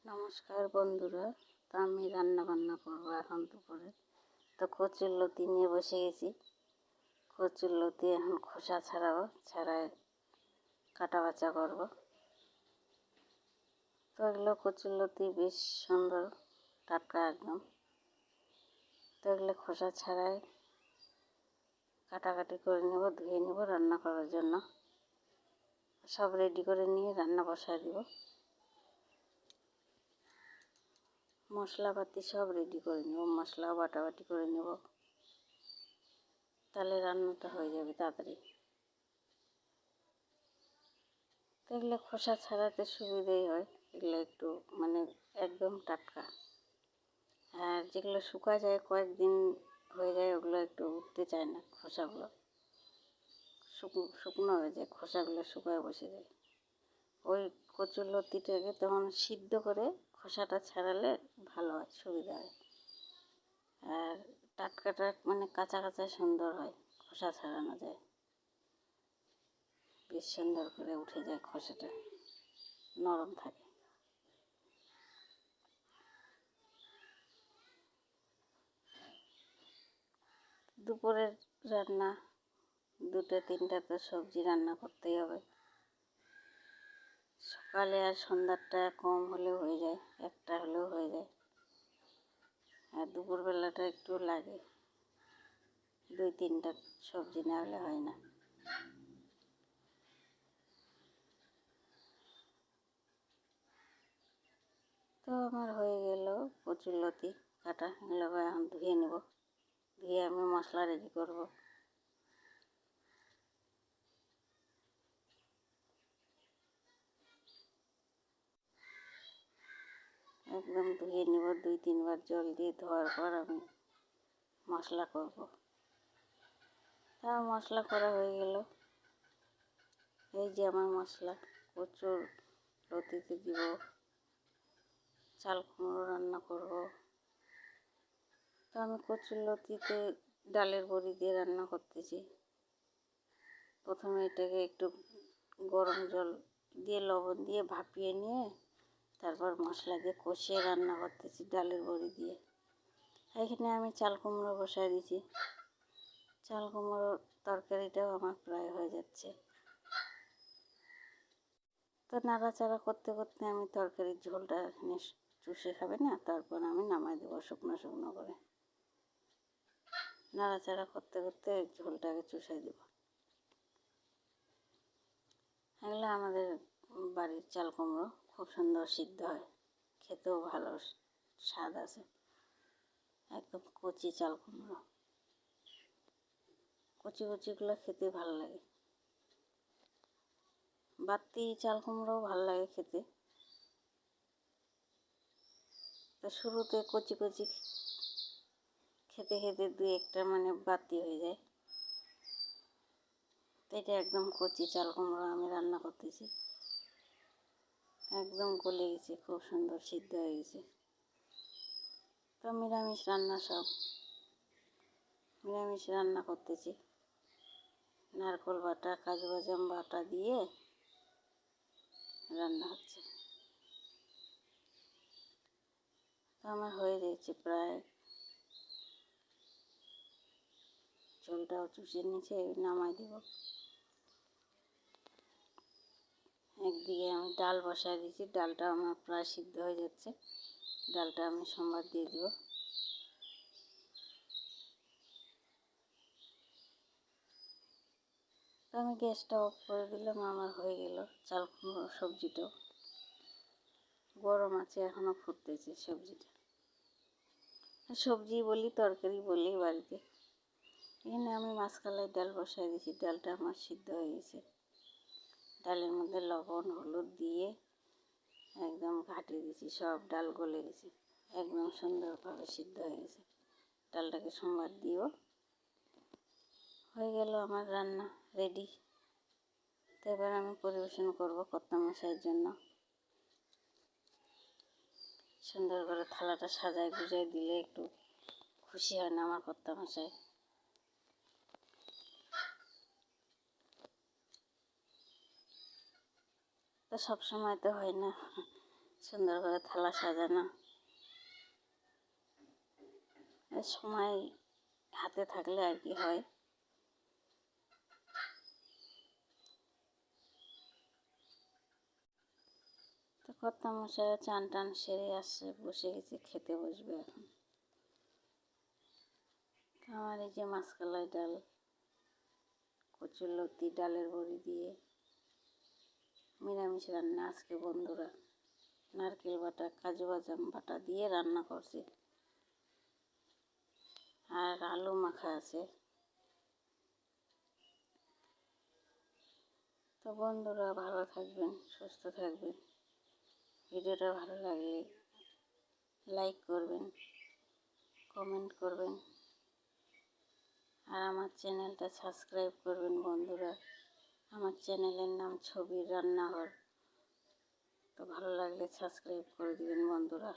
নমস্কার বন্ধুরা। তো আমি রান্না বান্না করবো এখন দুপুরে। তো কচুর লতি নিয়ে বসে গেছি। কচুর লতি এখন খোসা ছাড়াবো, ছাড়াই কাটা বাছা করবো। তো এগুলো কচুর লতি বেশ সুন্দর, টাটকা একদম। তো এগুলো খোসা ছাড়াই কাটাকাটি করে নেব, ধুয়ে নেব রান্না করার জন্য। সব রেডি করে নিয়ে রান্না বসায় দিব। মশলাপাতি সব রেডি করে নেব, মশলাও বাটাবাটি করে নেব, তাহলে রান্নাটা হয়ে যাবে তাড়াতাড়ি। তো এগুলো খোসা ছাড়াতে সুবিধেই হয়, এগুলো একটু একদম টাটকা। আর যেগুলো শুকা যায় কয়েকদিন হয়ে যায়, ওগুলো একটু উঠতে চায় না, খোসাগুলো শুকনো হয়ে যায়, খোসাগুলো শুকায় বসে যায়। ওই কচুর লতিটাকে তখন সিদ্ধ করে খোসাটা ছাড়ালে ভালো হয়, সুবিধা হয়। আর টাটকাটা কাঁচা কাঁচা সুন্দর হয়, খোসা ছাড়ানো যায়, বেশ সুন্দর করে উঠে যায়, খোসাটা নরম থাকে। দুপুরের রান্না 2-3টা তো সবজি রান্না করতেই হবে। সকালে আর সন্ধ্যাটা কম হলেও হয়ে যায়, একটা হলেও হয়ে যায়। আর দুপুরবেলাটা একটু লাগে, 2-3টা সবজি না হলে হয় না। তো আমার হয়ে গেল কচুর লতি কাটা, এগুলো এখন ধুয়ে নেব, ধুয়ে আমি মশলা রেডি করব। একদম ধুয়ে নেব, 2-3 বার জল দিয়ে ধোয়ার পর আমি মশলা করব। তা মশলা করা হয়ে গেল। এই যে আমার মশলা, কচুর লতিতে দিব, চাল কুমড়ো রান্না করব। তো আমি কচুর লতিতে ডালের বড়ি দিয়ে রান্না করতেছি। প্রথমে এটাকে একটু গরম জল দিয়ে লবণ দিয়ে ভাপিয়ে নিয়ে তারপর মশলা দিয়ে কষিয়ে রান্না করতেছি ডালের বড়ি দিয়ে। এখানে আমি চাল কুমড়ো বসাই দিয়েছি, চাল কুমড়োর তরকারিটাও আমার প্রায় হয়ে যাচ্ছে। তো নাড়াচাড়া করতে করতে আমি তরকারির ঝোলটা এখানে চুষে খাবে না, তারপর আমি নামাই দেবো শুকনো শুকনো করে। নাড়াচাড়া করতে করতে ঝোলটাকে চুষে দেব। এগুলো আমাদের বাড়ির চাল কুমড়ো, খুব সুন্দর সিদ্ধ হয়, খেতেও ভালো স্বাদ আছে। একদম কচি চাল কুমড়ো, কচি কচিগুলো খেতে ভালো লাগে। বাতি চাল কুমড়োও ভালো লাগে খেতে। তো শুরুতে কচি কচি খেতে খেতে 2-1টা বাতি হয়ে যায়। তো এটা একদম কচি চাল কুমড়ো আমি রান্না করতেছি, একদম গলে গেছে, খুব সুন্দর সিদ্ধ হয়ে গেছে। তো নিরামিষ রান্না, সব নিরামিষ রান্না করতেছি। নারকেল বাটা, কাজু বাদাম বাটা দিয়ে রান্না হচ্ছে। তো আমার হয়ে গেছে প্রায়, ঝোলটাও চুষে নিচে নামাই দেব। একদিকে আমি ডাল বসাই দিয়েছি, ডালটা আমার প্রায় সিদ্ধ হয়ে যাচ্ছে, ডালটা আমি সম্বাদ দিয়ে দেব। তো আমি গ্যাসটা অফ করে দিলাম, আমার হয়ে গেল চাল কুমড়ো সবজিটাও। গরম আছে, এখনও ফুটতেছে সবজিটা। সবজি বলি তরকারি বলি বাড়িতে। এখানে আমি মাছকালাই ডাল বসাই দিয়েছি, ডালটা আমার সিদ্ধ হয়ে গেছে। ডালের মধ্যে লবণ হলুদ দিয়ে একদম ঘাটিয়ে দিয়েছি, সব ডাল গলে গেছে, একদম সুন্দরভাবে সিদ্ধ হয়ে গেছে। ডালটাকে সম্বাদ দিও, হয়ে গেল আমার রান্না রেডি। তো এবার আমি পরিবেশন করব কর্তামশাইয়ের জন্য। সুন্দর করে থালাটা সাজায় গুজায় দিলে একটু খুশি হয় না আমার কর্তামশাই? তো সবসময় তো হয় না, সুন্দর করে থালা সাজানো। সময় হাতে থাকলে আর কি হয়। তো কর্তামশাইরা চান টান সেরে আসছে, বসে গেছে, খেতে বসবে এখন। আমার এই যে মাসকলাই ডাল, কচুরলতি, ডালের বড়ি দিয়ে নিরামিষ রান্না আজকে বন্ধুরা। নারকেল বাটা, কাজু বাদাম বাটা দিয়ে রান্না করছি, আর আলু মাখা আছে। তো বন্ধুরা ভালো থাকবেন, সুস্থ থাকবেন। ভিডিওটা ভালো লাগলে লাইক করবেন, কমেন্ট করবেন, আর আমার চ্যানেলটা সাবস্ক্রাইব করবেন বন্ধুরা। আমার চ্যানেলের নাম ছবির রান্নাঘর। তো ভালো লাগলে সাবস্ক্রাইব করে দিবেন বন্ধুরা।